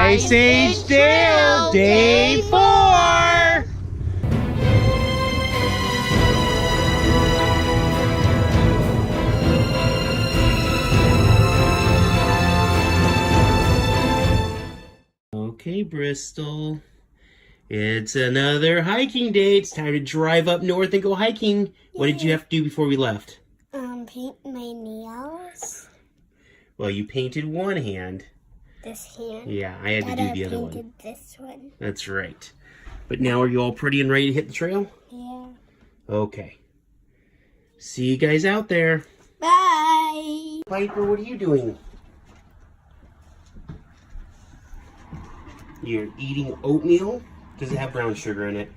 Ice Age Trail, Day 4! Okay, Bristol. It's another hiking day. It's time to drive up north and go hiking. Yay. What did you have to do before we left? Paint my nails. Well, you painted one hand. This hand? Yeah, I had to do the other one. I painted this one. That's right. But now are you all pretty and ready to hit the trail? Yeah. Okay. See you guys out there. Bye. Piper, what are you doing? You're eating oatmeal? Does it have brown sugar in it?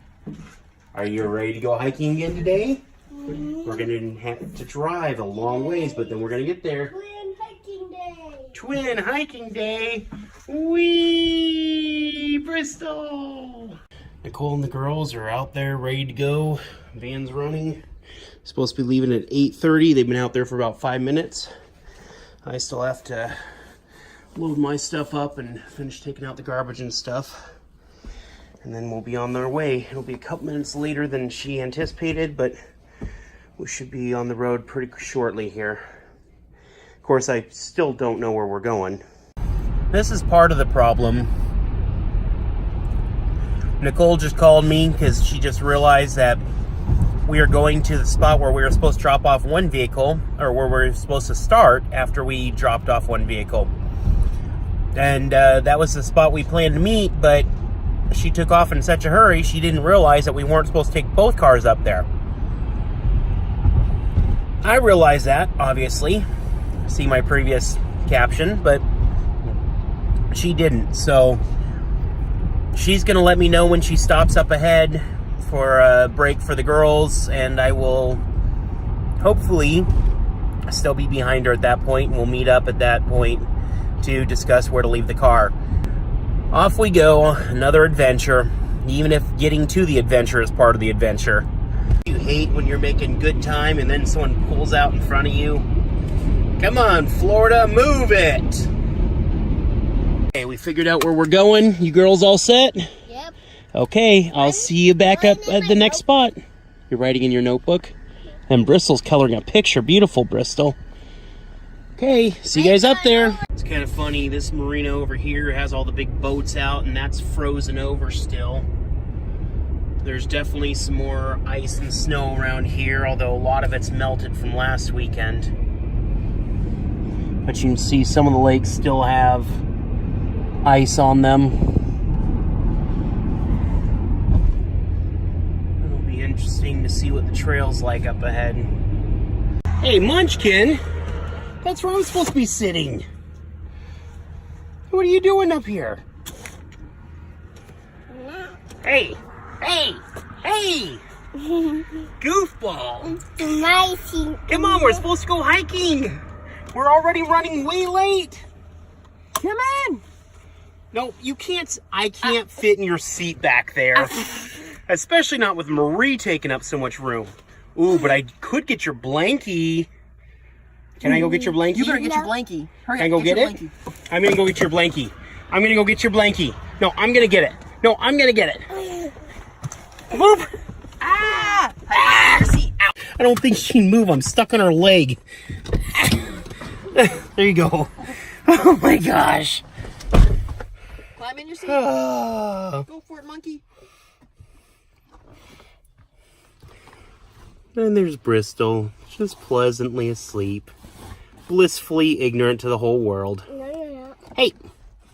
Are you ready to go hiking again today? We're going to have to drive a long ways, but then we're going to get there. Twin hiking day. Twin hiking day. Whee! Bristol! Nicole and the girls are out there ready to go. Van's running. Supposed to be leaving at 8:30. They've been out there for about 5 minutes. I still have to load my stuff up and finish taking out the garbage and stuff. And then we'll be on their way. It'll be a couple minutes later than she anticipated, but we should be on the road pretty shortly here. Of course, I still don't know where we're going. This is part of the problem. Nicole just called me because she just realized that we are going to the spot where we were supposed to drop off one vehicle, or where we're supposed to start after we dropped off one vehicle. And that was the spot we planned to meet, but she took off in such a hurry, she didn't realize that we weren't supposed to take both cars up there. I realized that, obviously. See my previous caption, but she didn't. So she's going to let me know when she stops up ahead for a break for the girls, and I will hopefully still be behind her at that point, and we'll meet up at that point to discuss where to leave the car. Off we go, another adventure, even if getting to the adventure is part of the adventure. You hate when you're making good time and then someone pulls out in front of you. Come on, Florida, move it! Okay, we figured out where we're going. You girls all set? Yep. Okay, I'll see you back up at the next spot. You're writing in your notebook? And Bristol's coloring a picture. Beautiful, Bristol. Okay, see you guys up there. It's kind of funny, this marina over here has all the big boats out, and that's frozen over still. There's definitely some more ice and snow around here, although a lot of it's melted from last weekend. But you can see some of the lakes still have ice on them. It'll be interesting to see what the trail's like up ahead. Hey, Munchkin! That's where I'm supposed to be sitting. What are you doing up here? Hey! Hey! Hey! Goofball! Come on, we're supposed to go hiking! We're already running way late! Come on! No, you can't. I can't fit in your seat back there. Especially not with Marie taking up so much room. Ooh, but I could get your blankie. Can I go get your blankie? You better get your blankie. Hurry Can I go get it? Blankie. I'm gonna go get your blankie. I'm gonna go get your blankie. No, I'm gonna get it. No, I'm gonna get it. Move! Ah! Ow. I don't think she can move. I'm stuck on her leg. There you go. Oh my gosh. Climb in your seat. Go for it, monkey. And there's Bristol, just pleasantly asleep, blissfully ignorant to the whole world. No. Hey,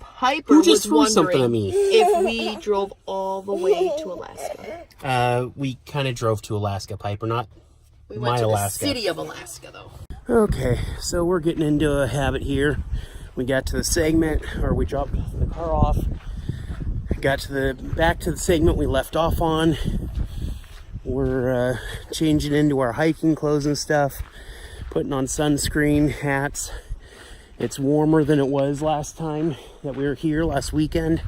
Piper who just was threw something at wondering me? if we drove all the way to Alaska. We kind of drove to Alaska, Piper, not We went my to Alaska. the city of Alaska, though. Okay, so we're getting into a habit here. We got to the segment, or we dropped the car off. Got to back to the segment we left off on. We're changing into our hiking clothes and stuff, putting on sunscreen, hats. It's warmer than it was last time that we were here, last weekend.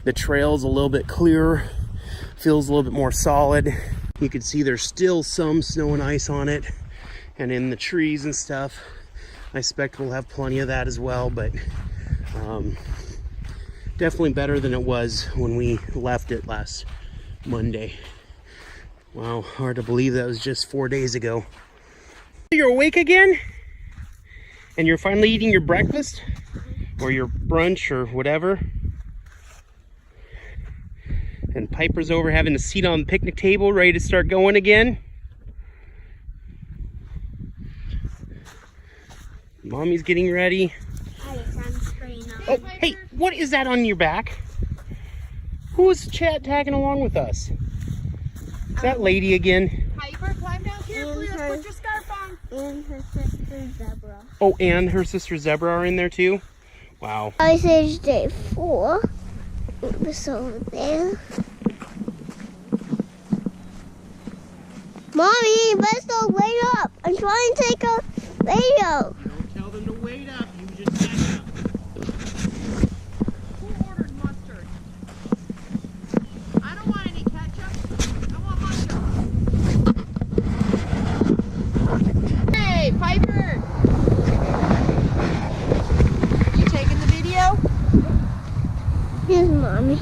The trail's a little bit clearer, feels a little bit more solid. You can see there's still some snow and ice on it, and in the trees and stuff. I expect we'll have plenty of that as well, but Definitely better than it was when we left it last Monday. Wow, hard to believe that was just 4 days ago. You're awake again? And you're finally eating your breakfast? Or your brunch or whatever? And Piper's over having a seat on the picnic table, ready to start going again. Mommy's getting ready. Oh, hey, what is that on your back? Who is tagging along with us? Is that lady again? Piper, climb down carefully. Let's put your scarf on. And her sister Zebra. Oh, and her sister Zebra are in there too? Wow. Ice Age Day 4. It was over there. Mommy, let's go wait up. I'm trying to take a video. Don't tell them to wait up. You just back up. Who ordered mustard? I don't want any ketchup. I want mustard. Hey, Piper! You taking the video? Here's Mommy.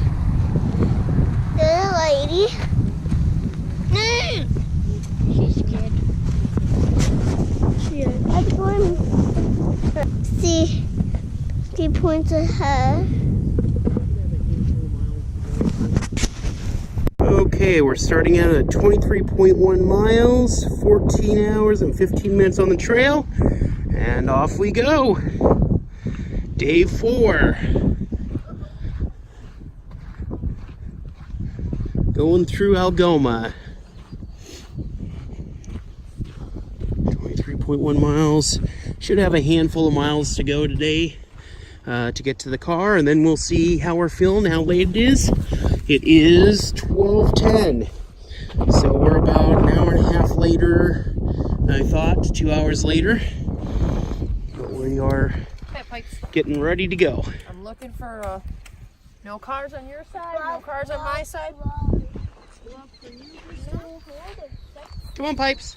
There's a lady. She's scared. That's one. See, she points at her. Okay, we're starting out at 23.1 miles, 14 hours and 15 minutes on the trail, and off we go. Day 4. Going through Algoma. 23.1 miles. Should have a handful of miles to go today to get to the car, and then we'll see how we're feeling, how late it is. It is 12:10, so we're about an hour and a half later than I thought, 2 hours later. But we are getting ready to go. I'm looking for no cars on your side, no cars on my side. Come on, Pipes.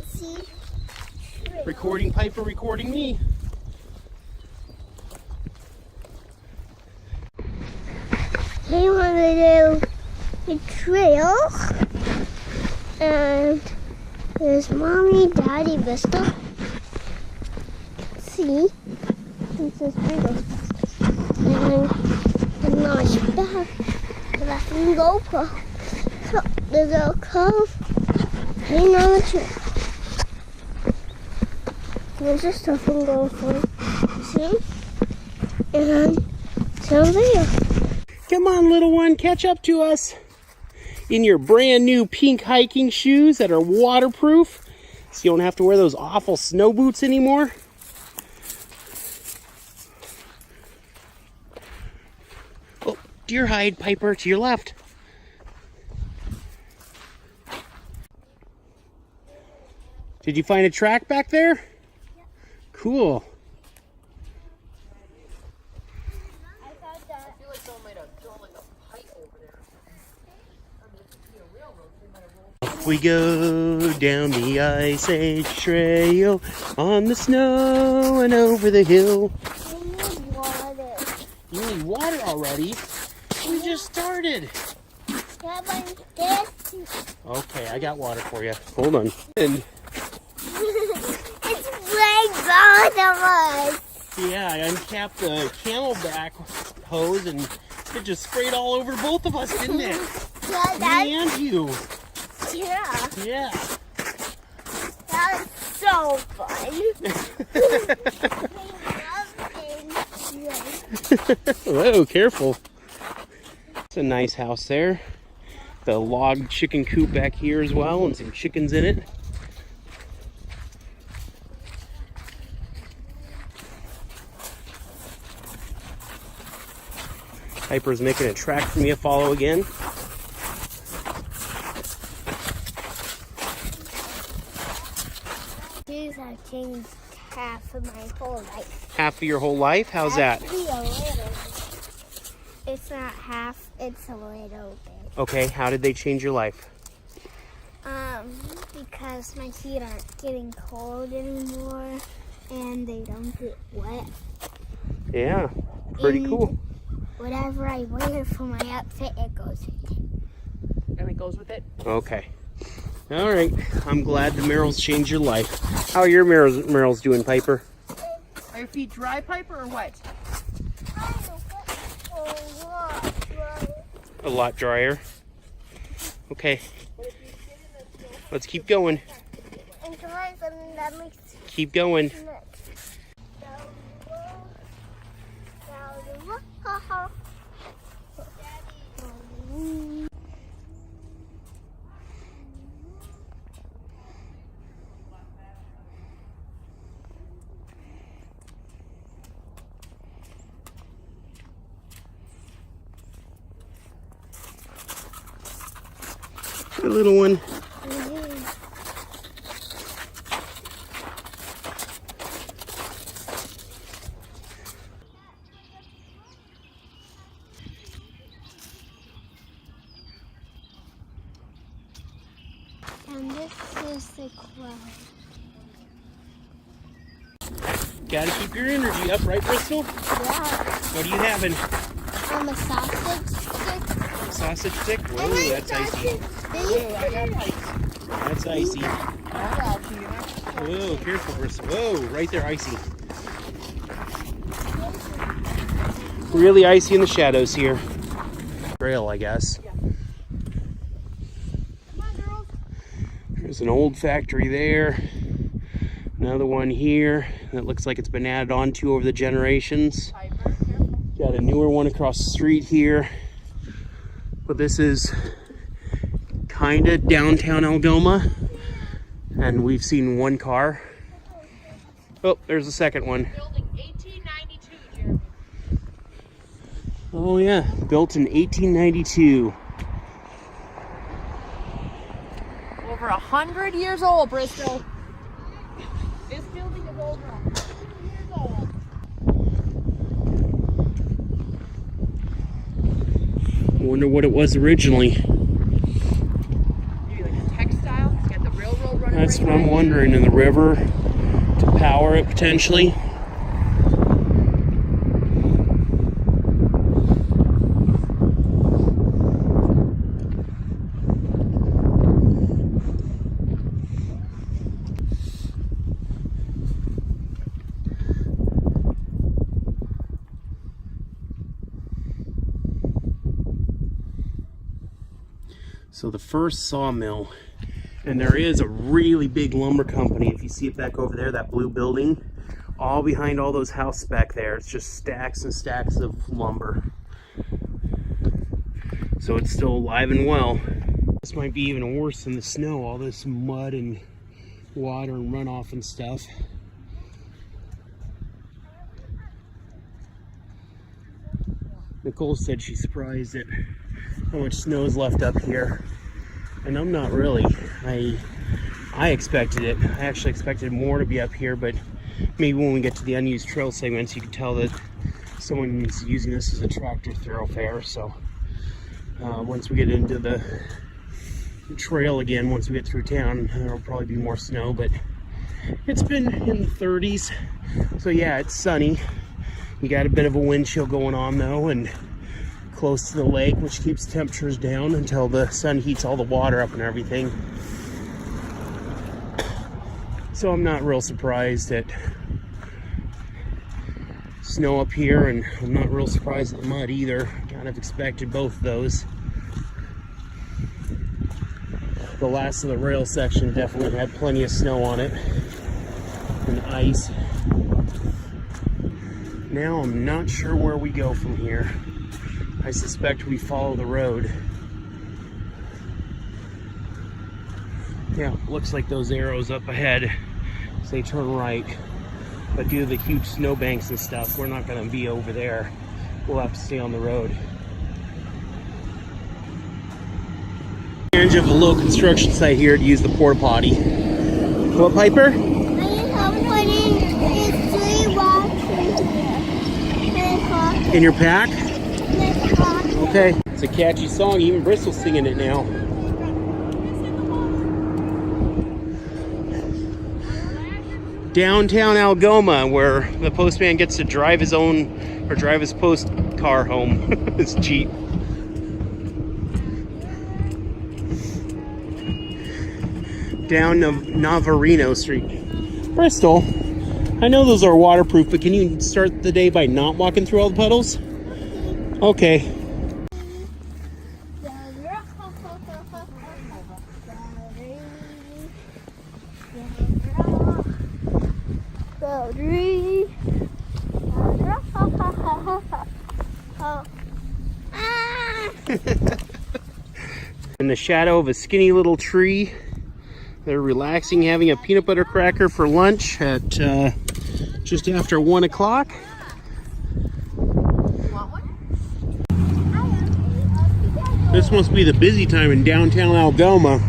See? Recording Piper, recording me. They want to do the trail, and there's Mommy, Daddy, Vista. See? This is bigger. And the nice back. That's in GoPro. So there's a curve hanging on the tree. There's just stuff I'm going for. See? And down there. Come on, little one, catch up to us. In your brand new pink hiking shoes that are waterproof, so you don't have to wear those awful snow boots anymore. Oh, deer hide, Piper, to your left. Did you find a track back there? Yep. Cool. We go down the Ice Age trail on the snow and over the hill. I need water. You need water already? We just started. Yeah, but this. Okay, I got water for you. Hold on. And It's way both of us. yeah, I uncapped the Camelback hose and it just sprayed all over both of us, didn't it? Yeah, Me and you. yeah. Yeah. That was so fun. Whoa, careful. It's a nice house there. The log chicken coop back here as well, and some chickens in it. Piper's making a track for me to follow again. These have changed half of my whole life. Half of your whole life? How's that? Actually, a little. It's not half, it's a little bit. Okay, how did they change your life? Because my feet aren't getting cold anymore and they don't get wet. Yeah, Pretty cool. Whatever I wear for my outfit, it goes with it. And it goes with it. Okay. All right. I'm glad the Merrills changed your life. How are your Merrills doing, Piper? Are your feet dry, Piper, or wet? A lot drier. Okay. Let's keep going. Keep going. A little one. And this is the cloud. Gotta keep your energy up, right, Bristol? Yeah. What are you having? A sausage stick. Sausage stick? Whoa, that's icy. That's icy. Whoa, careful, Bristol. Whoa, right there, icy. Really icy in the shadows here. Trail, I guess. There's an old factory there. Another one here that looks like it's been added on to over the generations. Got a newer one across the street here. But this is kind of downtown Algoma. And we've seen one car. Oh, there's the second one. Building 1892, Jeremy. Oh yeah, built in 1892. Over 100 years old, Bristol. This building is over 100 years old. I wonder what it was originally. Maybe like a textile. It's got the railroad running. That's right what I'm by it. wondering. In the river to power it potentially. So the first sawmill, and there is a really big lumber company. If you see it back over there, that blue building, all behind all those houses back there, it's just stacks and stacks of lumber. So it's still alive and well. This might be even worse than the snow, all this mud and water and runoff and stuff. Nicole said she's surprised at how much snow is left up here, and I'm not really. I expected it. I actually expected more to be up here, but maybe when we get to the unused trail segments, you can tell that someone's using this as a tractor thoroughfare. So once we get into the trail again, once we get through town, there'll probably be more snow, but it's been in the 30s. So yeah, it's sunny. You got a bit of a wind chill going on though, and close to the lake, which keeps temperatures down until the sun heats all the water up and everything. So I'm not real surprised at snow up here, and I'm not real surprised at the mud either. Kind of expected both of those. The last of the rail section definitely had plenty of snow on it and ice. Now I'm not sure where we go from here. I suspect we follow the road. Yeah, looks like those arrows up ahead say turn right. But due to the huge snowbanks and stuff, we're not going to be over there. We'll have to stay on the road. Advantage of a low construction site here to use the porta potty. What, Piper? In your pack? Okay. It's a catchy song. Even Bristol's singing it now. Downtown Algoma, where the postman gets to drive his own, or drive his post car home, his Jeep. Down Navarino Street. Bristol, I know those are waterproof, but can you start the day by not walking through all the puddles? Okay. Valderi. In the shadow of a skinny little tree, they're relaxing, having a peanut butter cracker for lunch at just after 1 o'clock. This must be the busy time in downtown Algoma.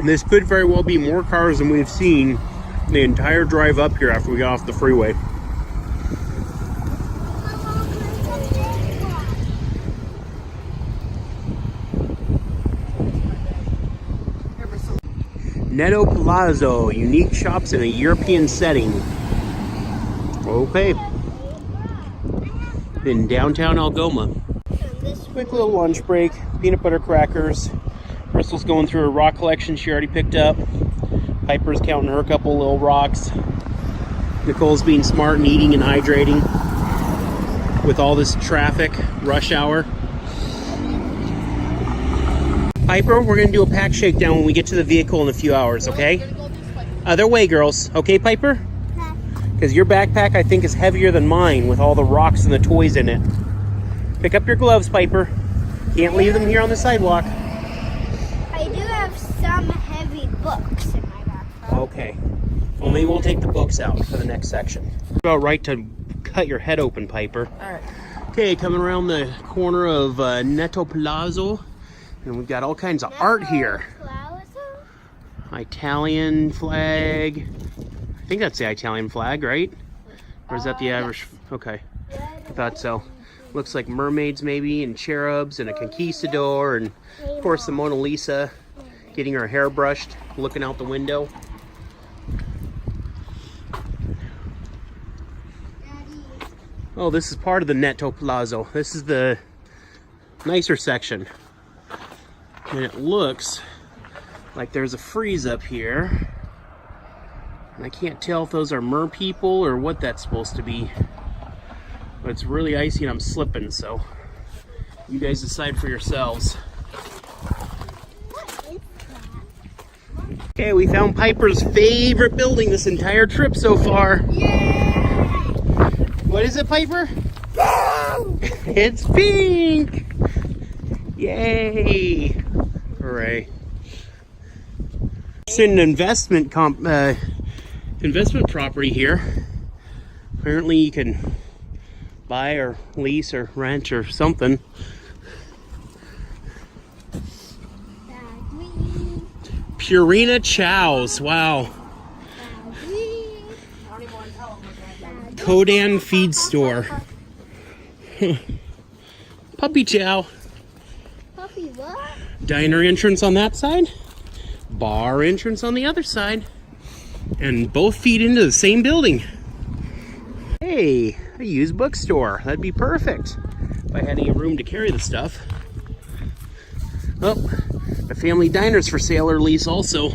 This could very well be more cars than we've seen the entire drive up here after we got off the freeway. Netto Palazzo, unique shops in a European setting. Okay. In downtown Algoma. Quick little lunch break, peanut butter crackers. Bristol's going through her rock collection she already picked up. Piper's counting her couple little rocks. Nicole's being smart and eating and hydrating with all this traffic, rush hour. Piper, we're gonna do a pack shakedown when we get to the vehicle in a few hours, okay? Other way, girls. Okay, Piper? Because your backpack, I think, is heavier than mine with all the rocks and the toys in it. Pick up your gloves, Piper. Can't leave them here on the sidewalk. I do have some heavy books in my backpack. Okay. Well, maybe we'll take the books out for the next section. About right to cut your head open, Piper. All right. Okay, coming around the corner of Netto Palazzo, and we've got all kinds of art here. Italian flag. I think that's the Italian flag, right? Or is that the Irish? Okay, I thought so. Looks like mermaids maybe, and cherubs, and a conquistador, and of course the Mona Lisa getting her hair brushed, looking out the window. Oh, this is part of the Netto Palazzo. This is the nicer section. And it looks like there's a frieze up here. And I can't tell if those are mer people or what that's supposed to be. But it's really icy and I'm slipping, so you guys decide for yourselves. What is that? Okay, we found Piper's favorite building this entire trip so far. Yeah! What is it, Piper? It's pink! Yay! Hooray. It's an investment property here. Apparently you can buy or lease or rent or something. Purina Chow's, wow. Kodan Feed Store. Puppy chow. Puppy what? Diner entrance on that side. Bar entrance on the other side. And both feed into the same building. Hey, a used bookstore. That'd be perfect if I had any room to carry the stuff. Oh, the family diner's for sale or lease also.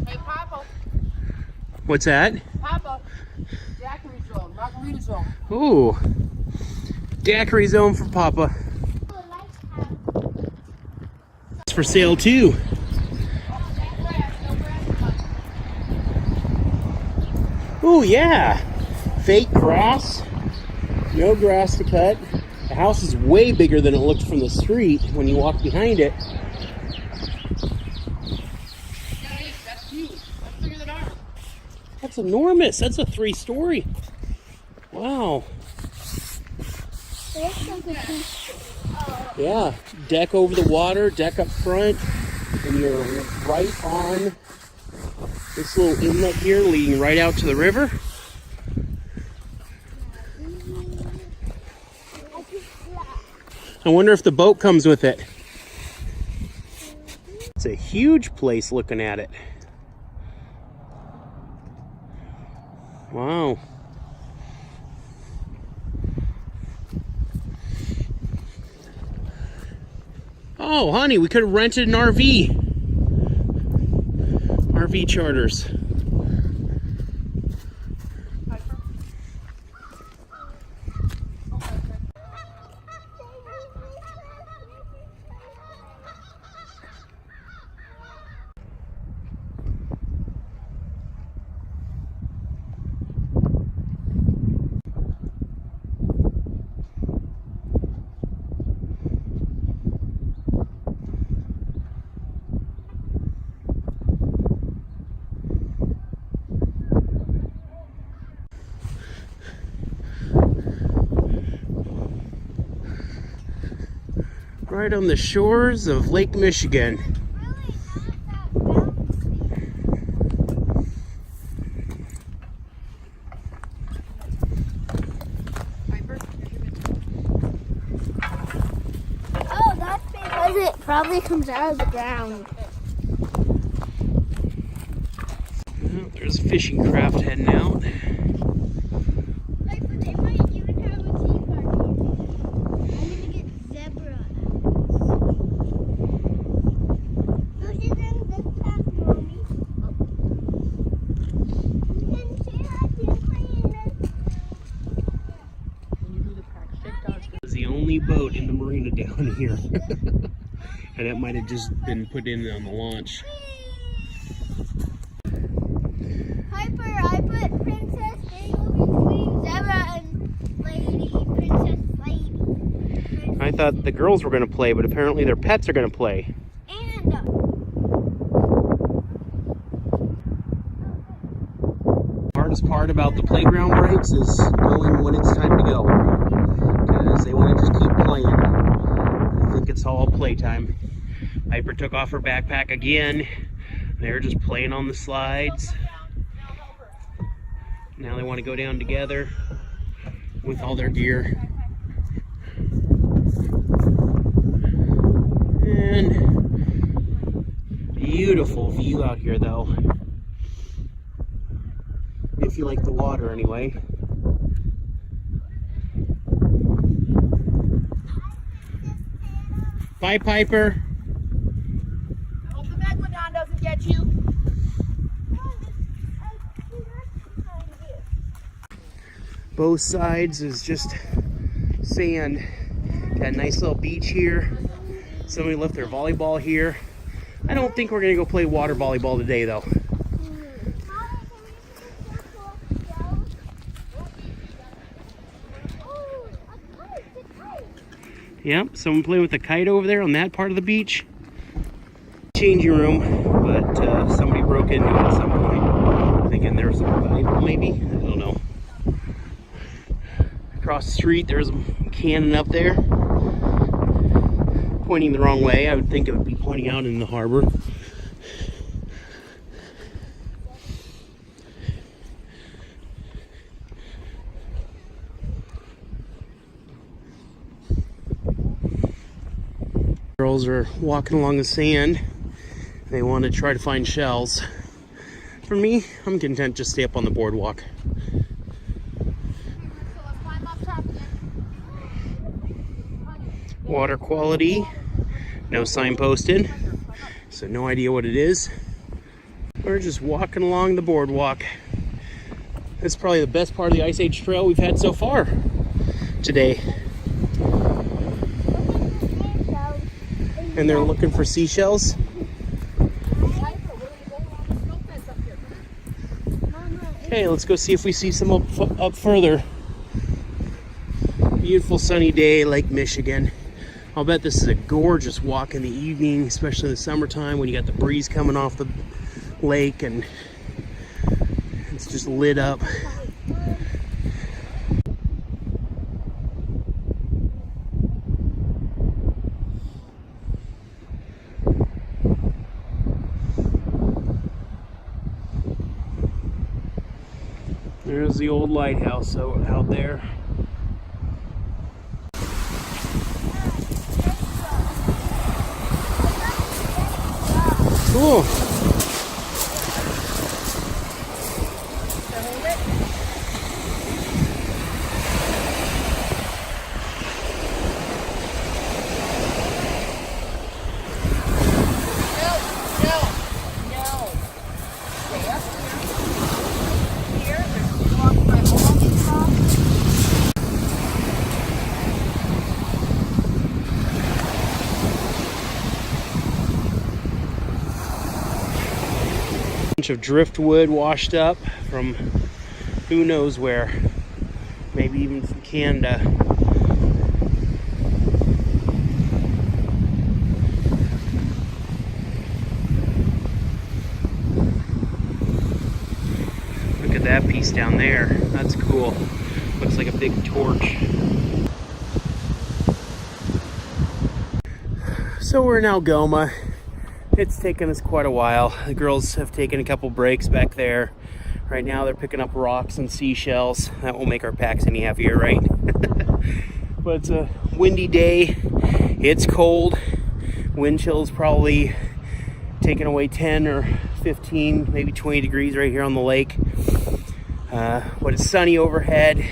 Hey, Papa. What's that? Papa. Daiquiri zone, margarita zone. Ooh, daiquiri zone for Papa. It's for sale too. Ooh, yeah. Fake grass. No grass to cut. The house is way bigger than it looked from the street when you walk behind it. That's huge. That's bigger than ours. That's enormous. That's a 3-story. Wow. Yeah. Deck over the water, deck up front, and you're right on this little inlet here leading right out to the river. I wonder if the boat comes with it. It's a huge place looking at it. Wow. Oh, honey, we could have rented an RV. RV charters. Right on the shores of Lake Michigan. Oh, that's because it probably comes out of the ground. Well, there's a fishing craft heading out. They might even have a tea party. I'm gonna get zebra. No, she's in this path, Mommy. You can see how she's playing this. It's the only boat in the marina down here. And it might have just been put in on the launch. Piper, I put Princess Bagel between Zebra and Lady, Princess Lady. I thought the girls were going to play, but apparently their pets are going to play. And The hardest part about the playground breaks is knowing when it's time to go. Because they want to just keep playing. I think it's all playtime. Piper took off her backpack again. They're just playing on the slides. Now they want to go down together with all their gear. And beautiful view out here though. If you like the water anyway. Bye, Piper. Hope the megalodon doesn't get you. Both sides is just sand. Got a nice little beach here. Somebody left their volleyball here. I don't think we're gonna go play water volleyball today though. Yep, someone playing with a kite over there on that part of the beach. Changing room, but somebody broke into it at some point. Thinking there was some valuable maybe, I don't know. Across the street there's a cannon up there. Pointing the wrong way. I would think it would be pointing out in the harbor. Girls are walking along the sand. They want to try to find shells. For me, I'm content just stay up on the boardwalk. Water quality, no sign posted, so no idea what it is. We're just walking along the boardwalk. This is probably the best part of the Ice Age trail we've had so far today. And they're looking for seashells. Okay, let's go see if we see some up further. Beautiful sunny day, Lake Michigan. I'll bet this is a gorgeous walk in the evening, especially in the summertime when you got the breeze coming off the lake and it's just lit up. There's the old lighthouse out there. Cool. Bunch of driftwood washed up from who knows where, maybe even from Canada. Look at that piece down there. That's cool. Looks like a big torch. So we're in Algoma. It's taken us quite a while. The girls have taken a couple breaks back there. Right now they're picking up rocks and seashells. That won't make our packs any heavier, right? But it's a windy day. It's cold. Wind chill's probably taking away 10 or 15, maybe 20 degrees right here on the lake. But it's sunny overhead.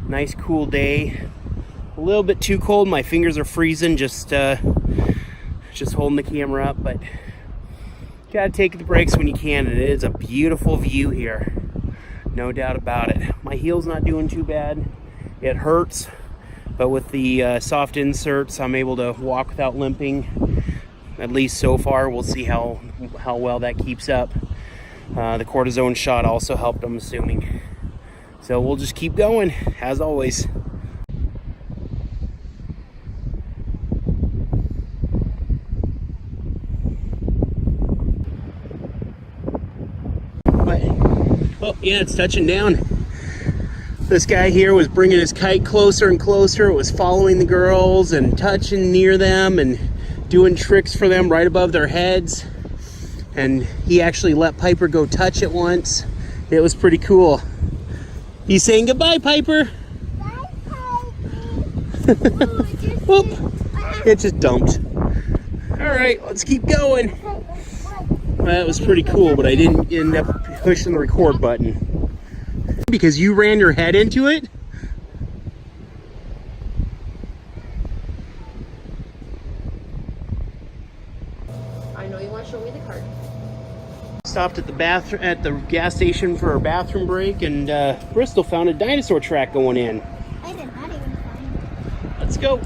Nice cool day. A little bit too cold. My fingers are freezing just holding the camera up, but gotta take the breaks when you can. And it is a beautiful view here, no doubt about it. My heel's not doing too bad. It hurts, but with the soft inserts, I'm able to walk without limping, at least so far. We'll see how well that keeps up. The cortisone shot also helped, I'm assuming. So we'll just keep going, as always. Oh, yeah, it's touching down. This guy here was bringing his kite closer and closer. It was following the girls and touching near them and doing tricks for them right above their heads. And he actually let Piper go touch it once. It was pretty cool. He's saying goodbye, Piper. Bye, Piper. Whoop. It just dumped. All right, let's keep going. That was pretty cool, but I didn't end up pushing the record button. Because you ran your head into it? I know you want to show me the card. Stopped at the gas station for a bathroom break, and Bristol found a dinosaur track going in. I did not even find it. Let's go.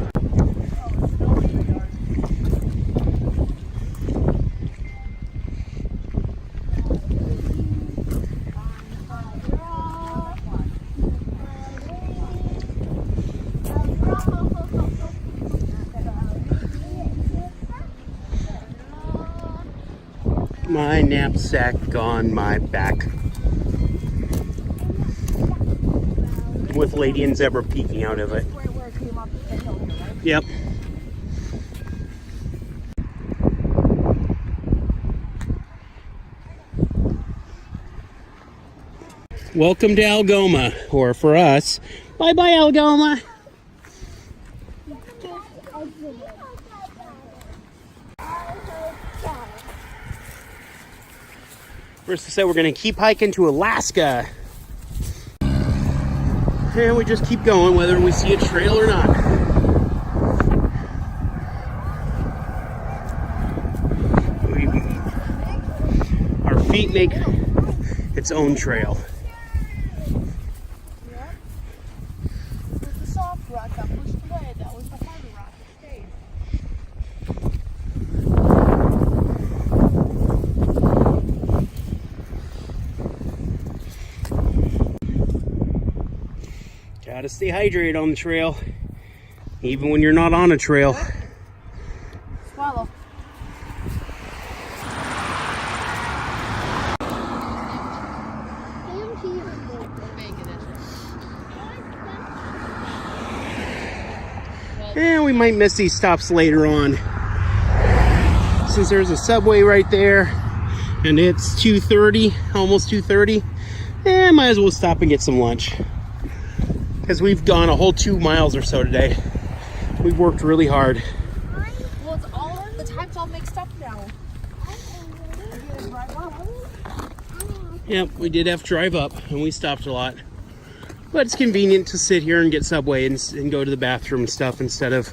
My knapsack on my back, with Lady and Zebra peeking out of it. Yep. Welcome to Algoma, or for us, bye-bye Algoma. First, said we're going to keep hiking to Alaska. And we just keep going, whether we see a trail or not. Our feet make its own trail. There's the soft rock that pushed away. That was the harder rock that stayed. Gotta stay hydrated on the trail, even when you're not on a trail. Swallow. And we might miss these stops later on, since there's a Subway right there, and it's 2:30, almost 2:30. And might as well stop and get some lunch, because we've gone a whole 2 miles or so today. We've worked really hard. Well, it's all, the time's all mixed up now. Yep, we did have to drive up, and we stopped a lot. But it's convenient to sit here and get Subway and go to the bathroom and stuff instead of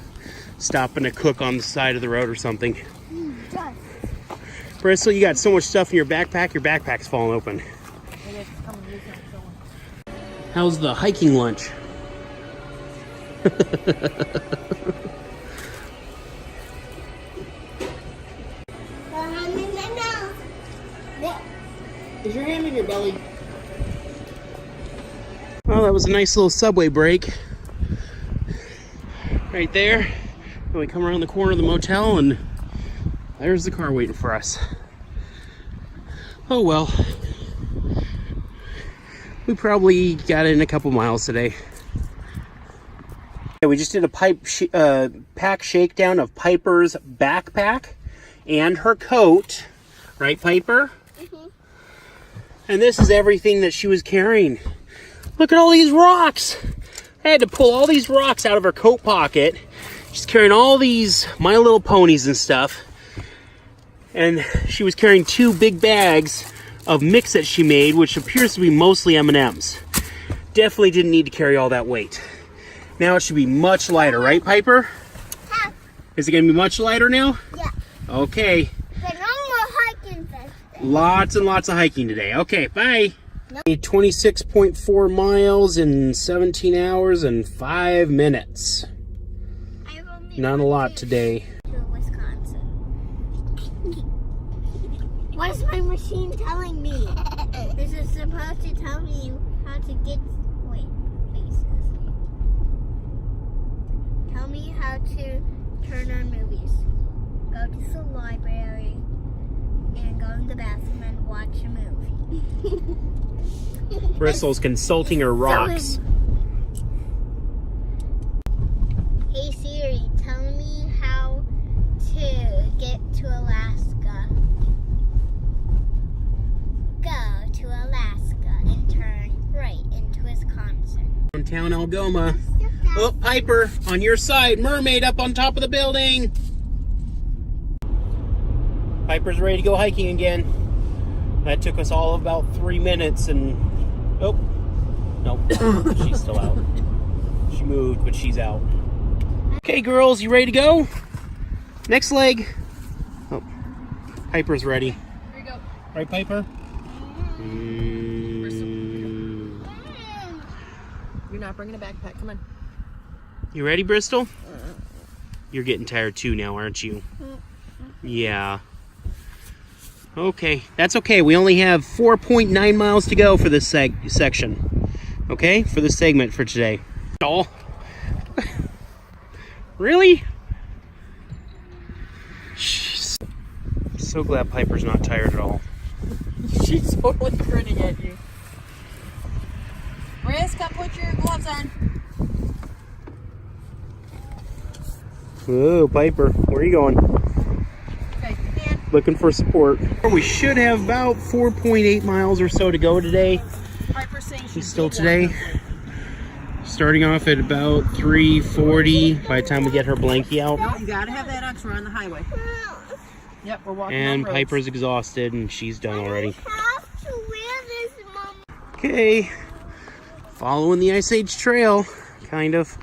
stopping to cook on the side of the road or something. Bristol, you got so much stuff in your backpack's falling open. How's the hiking lunch? Is your hand in your belly? Well, that was a nice little Subway break. Right there. And we come around the corner of the motel and there's the car waiting for us. Oh well. We probably got in a couple miles today. We just did a pack shakedown of Piper's backpack and her coat. Right, Piper? Mm-hmm. And this is everything that she was carrying. Look at all these rocks. I had to pull all these rocks out of her coat pocket. She's carrying all these My Little Ponies and stuff. And she was carrying 2 big bags of mix that she made, which appears to be mostly M&Ms. Definitely didn't need to carry all that weight. Now it should be much lighter, right, Piper? Yeah. Is it going to be much lighter now? Yeah. Okay. But no more hiking today. Lots and lots of hiking today. Okay, bye. Nope. 26.4 miles in 17 hours and 5 minutes. Not a lot today. Wisconsin. What is my machine telling me? This is supposed to tell me how to get places. Tell me how to turn on movies. Go to the library and go in the bathroom and watch a movie. Bristol's consulting her rocks. Hey Siri, tell me how to get to Alaska. Go to Alaska and turn right into Wisconsin. Downtown Algoma. Oh, Piper, on your side. Mermaid up on top of the building. Piper's ready to go hiking again. That took us all about 3 minutes and... Oh. Nope. She's still out. She moved, but she's out. Okay, girls, you ready to go? Next leg. Oh. Piper's ready. Here you go. Right, Piper? You're not bringing a backpack. Come on. You ready, Bristol? You're getting tired too now, aren't you? Yeah. Okay, that's okay. We only have 4.9 miles to go for this section. Okay, for this segment for today. Oh. Really? Jeez. I'm so glad Piper's not tired at all. She's totally grinning at you. Riz, come put your gloves on. Whoa, Piper, where are you going? Okay, hand. Looking for support. We should have about 4.8 miles or so to go today. Piper's saying she's Still today. Starting off at about 3:40 by the time we get her blankie out. No, you gotta have that on 'cause we're on the highway. Yep, we're walking. And roads. Piper's exhausted and she's done already. Have to wear this, Mom. Okay. Following the Ice Age Trail, kind of.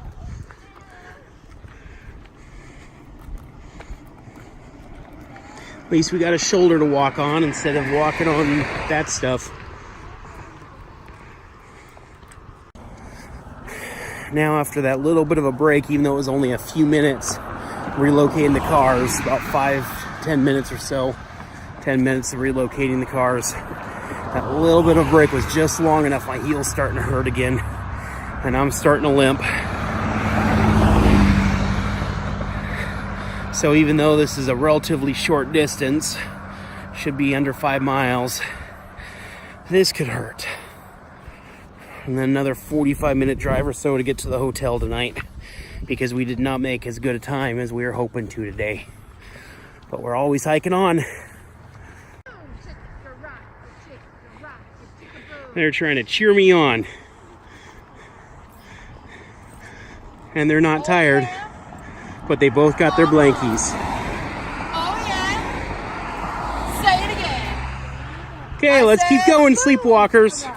At least we got a shoulder to walk on instead of walking on that stuff. Now after that little bit of a break, even though it was only a few minutes, relocating the cars, about 5-10 minutes or so, 10 minutes of relocating the cars. That little bit of break was just long enough. My heel's starting to hurt again, and I'm starting to limp. So even though this is a relatively short distance, should be under 5 miles, this could hurt. And then another 45-minute drive or so to get to the hotel tonight, because we did not make as good a time as we were hoping to today. But we're always hiking on. They're trying to cheer me on. And they're not tired, but they both got their blankies. Oh yeah. Say it again. Okay, let's keep going, sleepwalkers. A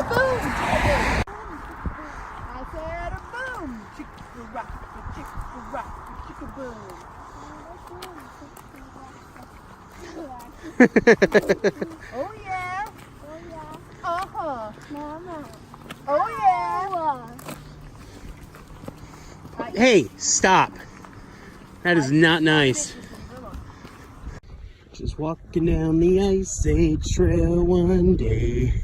boom. I said a boom. Chicka-rock, chicka-rock, chicka-boom. Oh yeah. Uh-huh. Mama. Oh yeah. Hey, stop. That is not nice. Just walking down the Ice Age Trail one day,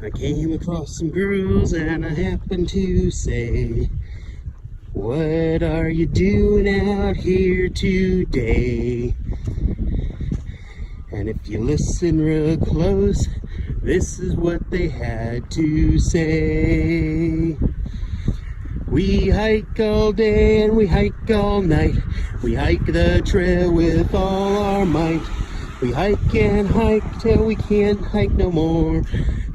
I came across some girls and I happened to say, what are you doing out here today? And if you listen real close, this is what they had to say. We hike all day and we hike all night. We hike the trail with all our might. We hike and hike till we can't hike no more.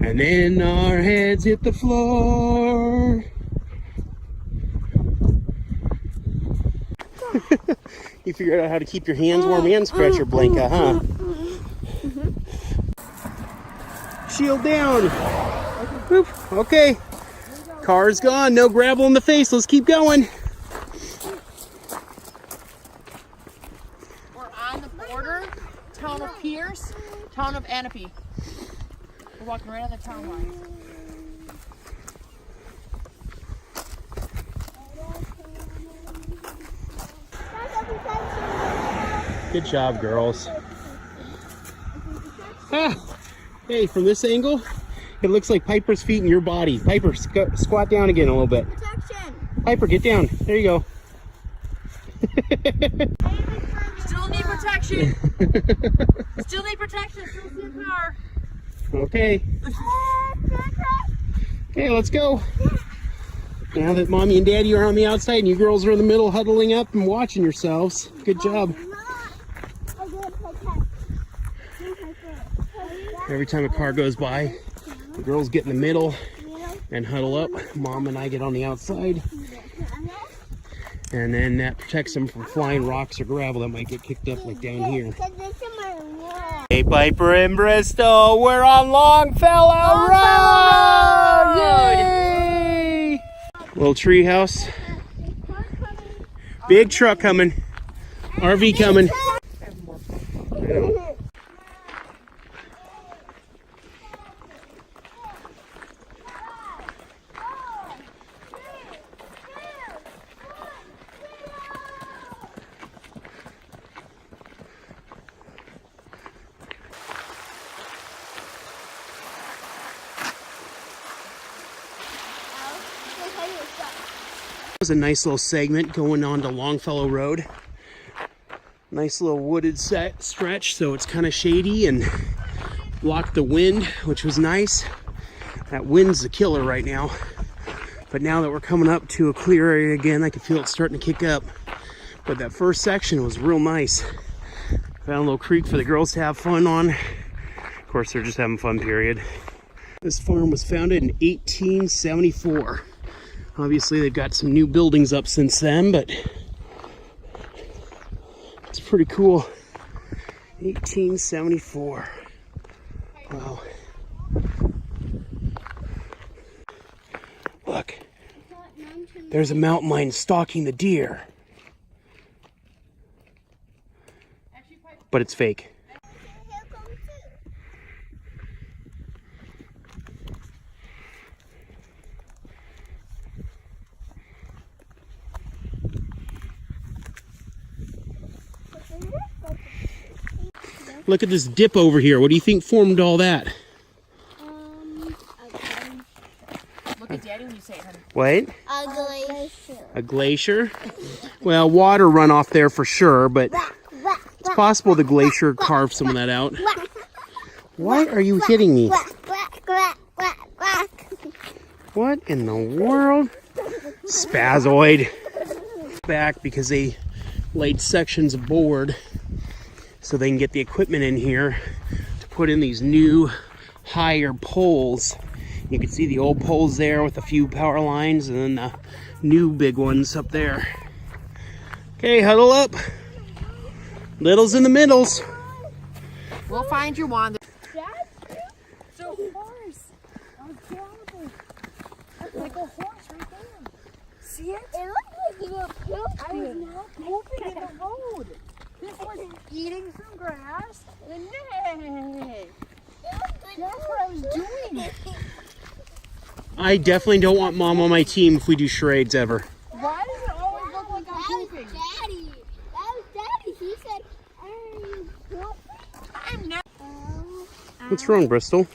And then our heads hit the floor. You figured out how to keep your hands warm and scratch your blanket, huh? Shield down. Whoop. Okay. Car's gone. No gravel in the face. Let's keep going. We're on the border. Town of Pierce. Town of Anape. We're walking right on the town line. Good job, girls. Ah, hey, from this angle, it looks like Piper's feet in your body. Piper, squat down again a little bit. Protection. Piper, get down. There you go. Still need protection. Still need protection. Still see a car. Okay. Okay, let's go. Now that Mommy and Daddy are on the outside and you girls are in the middle huddling up and watching yourselves. Good job. Every time a car goes by, the girls get in the middle and huddle up. Mom and I get on the outside. And then that protects them from flying rocks or gravel that might get kicked up like down here. Hey, Piper and Bristol, we're on Longfellow Road! Yay! Little tree house. Big truck coming. RV coming. That was a nice little segment going on to Longfellow Road. Nice little wooded stretch, so it's kind of shady and blocked the wind, which was nice. That wind's the killer right now. But now that we're coming up to a clear area again, I can feel it starting to kick up. But that first section was real nice. Found a little creek for the girls to have fun on. Of course, they're just having fun, period. This farm was founded in 1874. Obviously, they've got some new buildings up since then, but it's pretty cool. 1874. Wow. Look, there's a mountain lion stalking the deer. But it's fake. Look at this dip over here. What do you think formed all that? Look at Daddy when you say it, honey. What? A glacier. A glacier? Well, water runoff there for sure, but it's possible the glacier carved some of that out. Why are you hitting me? What in the world? Spazoid. Back because they laid sections of board so they can get the equipment in here to put in these new higher poles. You can see the old poles there with a few power lines and then the new big ones up there. Okay, huddle up. Littles in the middles. We'll find you one. Dad, It's a horse. I was galloping. Like a horse right there. See it? it looked like you were pooping. I was not pooping in the road. This was eating some grass. And nay. That's what I was doing. I definitely don't want Mom on my team if we do charades ever. Why does it always look like I'm That was pooping? Daddy. That was Daddy. He said, "Are you pooping?" I'm not. What's wrong, Bristol?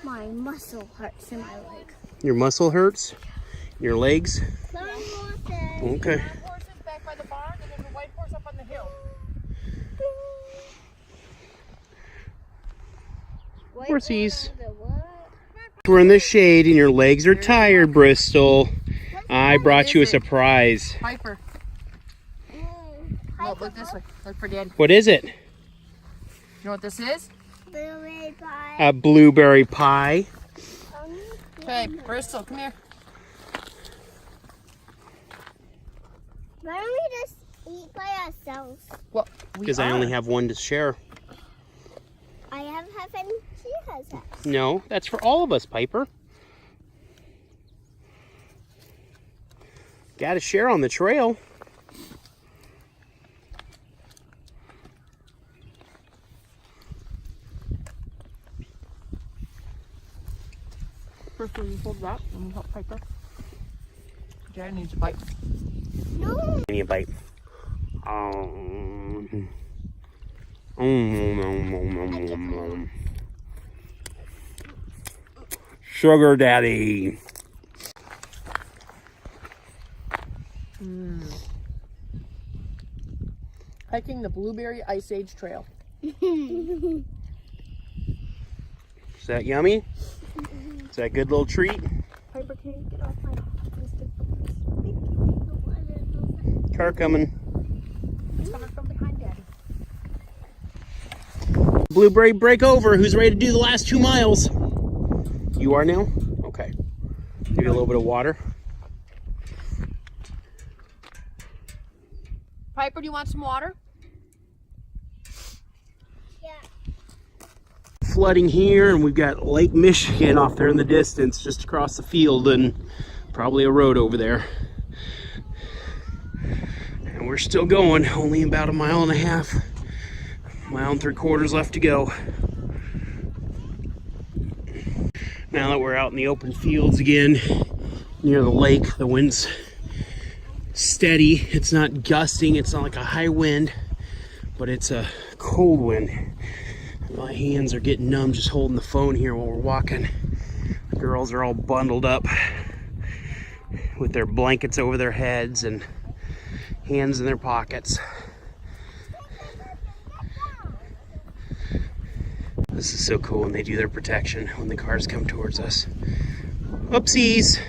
My muscle hurts in my leg. Your muscle hurts? Your legs? No more Okay. Black horses back by the barn, and there's a white horse up on the hill. Horsies. We're in the shade and your legs are tired, Bristol. I brought you a surprise. Piper. No, look this way. Look for Daddy. What is it? You know what this is? Blueberry pie. A blueberry pie. Hey, Bristol, come here. Why don't we just eat by ourselves? Well, Because I only have one to share. I have and she has that. No, that's for all of us, Piper. Gotta share on the trail. Bristol, you hold that and help Piper. Dad needs a bite. No. Give me a bite. Sugar daddy. Hiking the Blueberry Ice Age Trail. Is that yummy? Is that a good little treat? Piper, can you get off my Car coming. It's coming from behind Daddy. Blueberry break over. Who's ready to do the last 2 miles? You are now? Okay. Give you a little bit of water. Piper, do you want some water? Flooding here, and we've got Lake Michigan off there in the distance, just across the field, and probably a road over there. And we're still going, only about 1.5 miles, 1.75 miles left to go. Now that we're out in the open fields again, near the lake, the wind's steady. It's not gusting, it's not like a high wind, but it's a cold wind. My hands are getting numb just holding the phone here while we're walking. The girls are all bundled up with their blankets over their heads and hands in their pockets. This is so cool when they do their protection when the cars come towards us. Oopsies!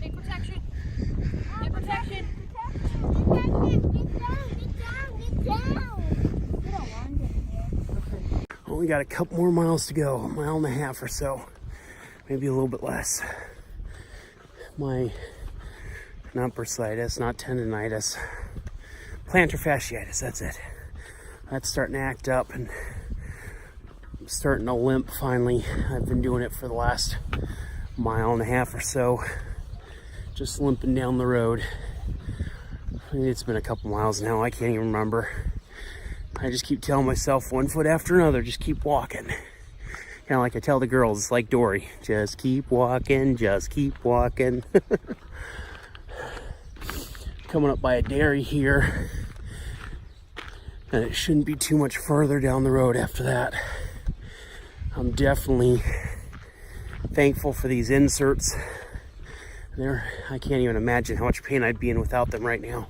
Take protection. Take protection. Only got a couple more miles to go, 1.5 miles or so, maybe a little bit less. My, not bursitis, not tendonitis, plantar fasciitis, that's it. That's starting to act up and I'm starting to limp finally. I've been doing it for the last 1.5 miles or so, just limping down the road. It's been a couple miles now, I can't even remember. I just keep telling myself 1 foot after another, just keep walking. Kind of like I tell the girls, it's like Dory, just keep walking, just keep walking. Coming up by a dairy here, and it shouldn't be too much further down the road after that. I'm definitely thankful for these inserts. I can't even imagine how much pain I'd be in without them right now.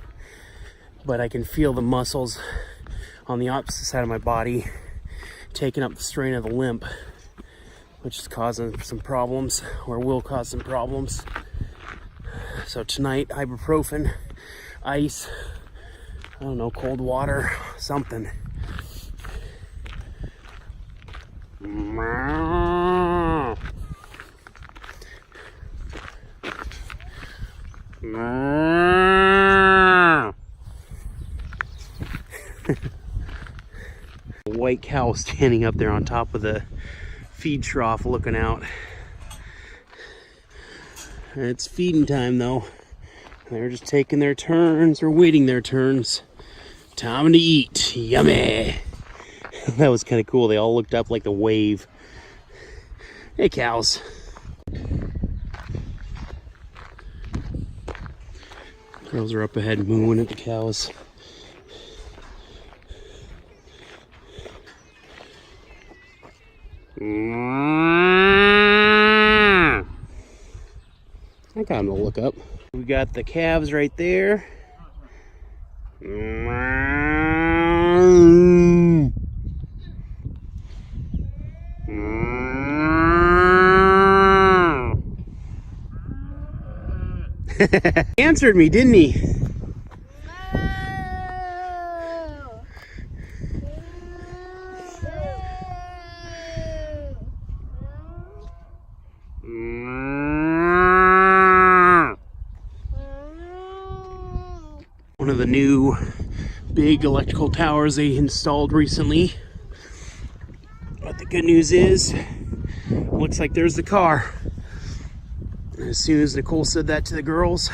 But I can feel the muscles on the opposite side of my body taking up the strain of the limp, which is causing some problems, or will cause some problems. So tonight, ibuprofen, ice, I don't know, cold water, something. A white cow standing up there on top of the feed trough looking out. It's feeding time though. They're just taking their turns or waiting their turns. Time to eat. Yummy. That was kind of cool. They all looked up like the wave. Hey, cows. Girls are up ahead mooing at the cows. I got them to look up. We got the calves right there. Answered me, didn't he? One of the new big electrical towers they installed recently. But the good news is, looks like there's the car. As soon as Nicole said that to the girls,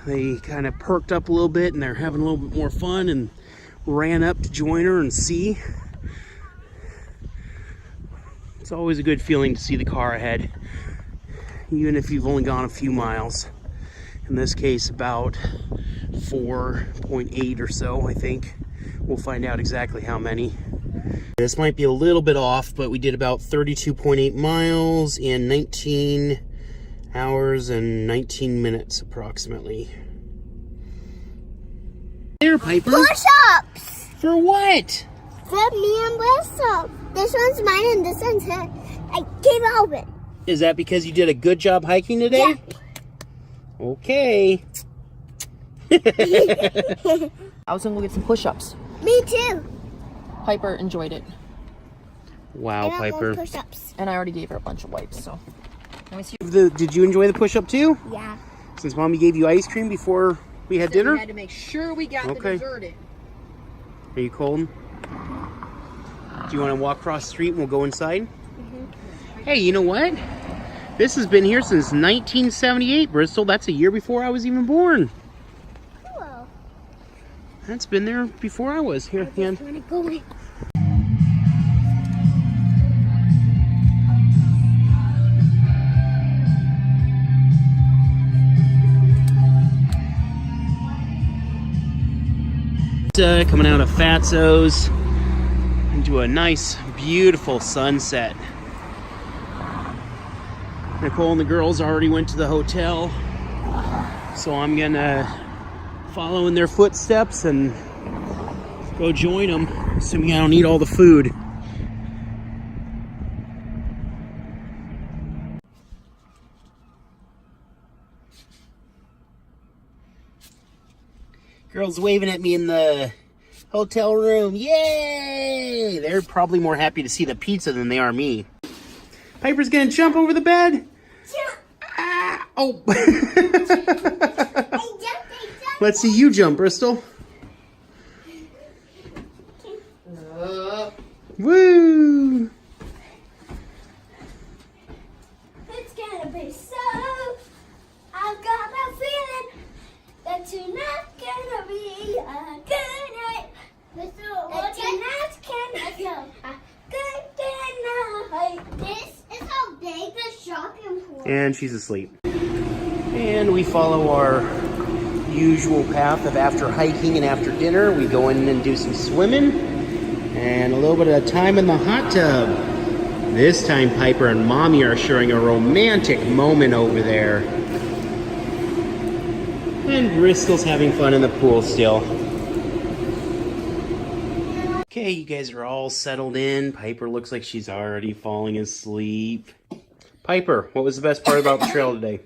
they kind of perked up a little bit and they're having a little bit more fun and ran up to join her and see. It's always a good feeling to see the car ahead, even if you've only gone a few miles. In this case, about 4.8 or so, I think. We'll find out exactly how many. This might be a little bit off, but we did about 32.8 miles in 19 hours and 19 minutes approximately. There, Piper. Push-ups! For what? For me and Bristol. This one's mine and this one's hers. I gave it open. Is that because you did a good job hiking today? Yeah. Okay. I was gonna go get some push-ups. Me too. Piper enjoyed it. Wow, I got more Piper. push-ups. And I already gave her a bunch of wipes, so. Let me see. Did you enjoy the push-up too? Yeah. Since Mommy gave you ice cream before we had dinner? We had to make sure we got Okay. the dessert in. Are you cold? Do you want to walk across the street and we'll go inside? Hey, you know what? This has been here since 1978, Bristol. That's a year before I was even born. Cool. That's been there before I was. Here, I hand. just want to go in. Coming out of Fatso's into a nice, beautiful sunset. Nicole and the girls already went to the hotel, so I'm gonna follow in their footsteps and go join them, assuming I don't eat all the food. Girls waving at me in the hotel room. Yay! They're probably more happy to see the pizza than they are me. Piper's gonna jump over the bed. Ah, oh. Let's see you jump, Bristol. Woo! It's gonna be so. I've got a feeling that tonight's gonna be a good night. That tonight's gonna be a good night. This is how big the shopping pool is. And she's asleep. And we follow our usual path of after hiking and after dinner, we go in and do some swimming and a little bit of time in the hot tub. This time Piper and Mommy are sharing a romantic moment over there. And Bristol's having fun in the pool still. Okay, you guys are all settled in. Piper looks like she's already falling asleep. Piper, what was the best part about the trail today?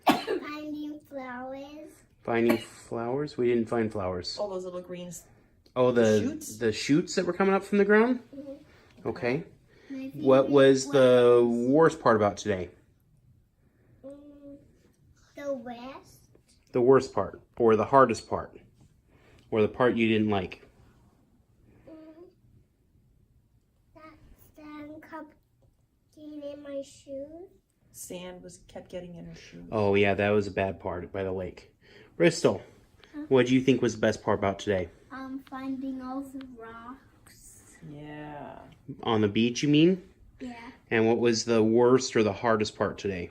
Finding flowers. Finding flowers? We didn't find flowers. All those little greens. Oh, the shoots? the shoots that were coming up from the ground? Okay. What was the worst part about today? The west. The worst part, or the hardest part, or the part you didn't like? getting in my shoes. Sand kept getting in her shoes. Oh, yeah, that was a bad part by the lake. Bristol, what do you think was the best part about today? Finding all the rocks. Yeah. On the beach, you mean? Yeah. And what was the worst or the hardest part today?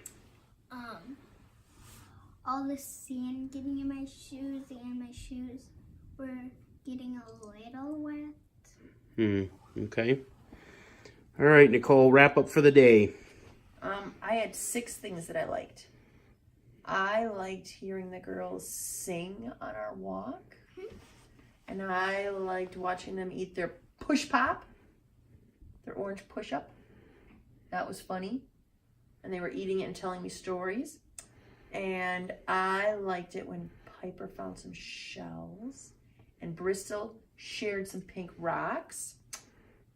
All the sand getting in my shoes, and my shoes were getting a little wet. Okay. All right, Nicole, wrap up for the day. I had 6 things that I liked. I liked hearing the girls sing on our walk. And I liked watching them eat their push pop, their orange push up. That was funny. And they were eating it and telling me stories. And I liked it when Piper found some shells and Bristol shared some pink rocks.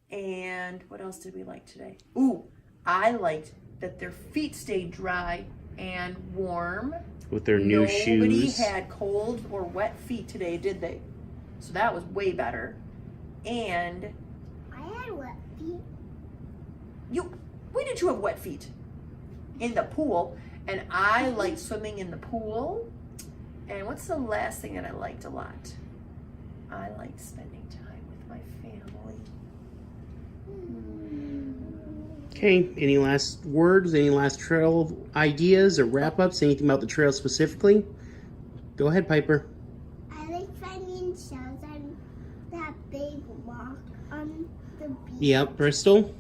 And what else did we like today? Ooh, I liked that their feet stayed dry and warm. With their new shoes. Nobody had cold or wet feet today, did they? So that was way better. And I had wet feet. when did you have wet feet? In the pool. And I liked swimming in the pool. And what's the last thing that I liked a lot? I liked spending time with my family. Okay, any last words, any last trail ideas or wrap-ups, anything about the trail specifically? Go ahead, Piper. I like finding shells on that big rock on the beach. Yep, Bristol?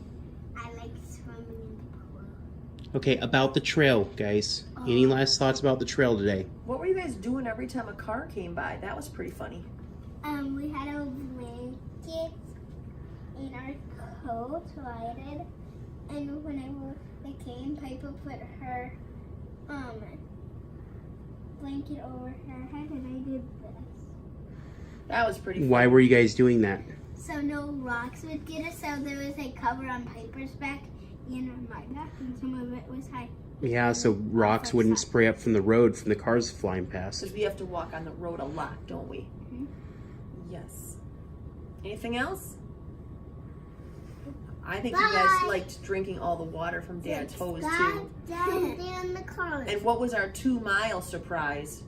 I like swimming in the pool. Okay, about the trail, guys. Any last thoughts about the trail today? What were you guys doing every time a car came by? That was pretty funny. We had a blanket in our coat, so I did. And whenever they came, Piper put her blanket over her head, and I did this. That was pretty funny. Why were you guys doing that? So no rocks would get us. So there was a cover on Piper's back and on my back, and some of it was high. Yeah, so rocks wouldn't spray up from the road from the cars flying past. Because we have to walk on the road a lot, don't we? Yes. Anything else? I think you guys liked drinking all the water from Dad's hose too. Down there in the car. And what was our 2-mile surprise?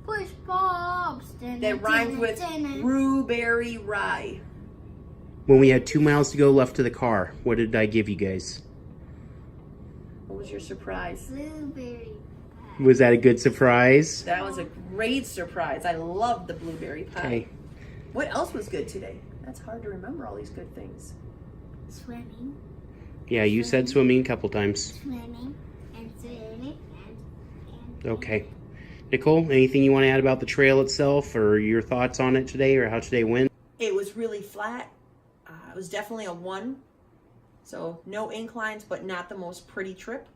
Push pops. That rhymed with WWII. When we had 2 miles to go left to the car, what did I give you guys? What was your surprise? Blueberry. Was that a good surprise? That was a great surprise. I loved the blueberry pie. Okay. What else was good today? That's hard to remember all these good things. Swimming. Yeah, you said swimming a couple times. Swimming and swimming and Okay. Nicole, anything you want to add about the trail itself or your thoughts on it today or how today went? It was really flat. It was definitely a 1. So no inclines, but not the most pretty trip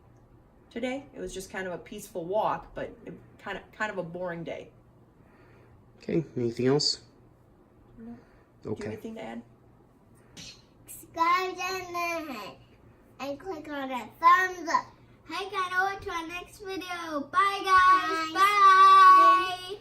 today. It was just kind of a peaceful walk, but kind of a boring day. Okay, anything else? No. Do you have Okay. anything to add? subscribe and click on that thumbs up. Hey, on over to our next video. Bye, guys. Bye.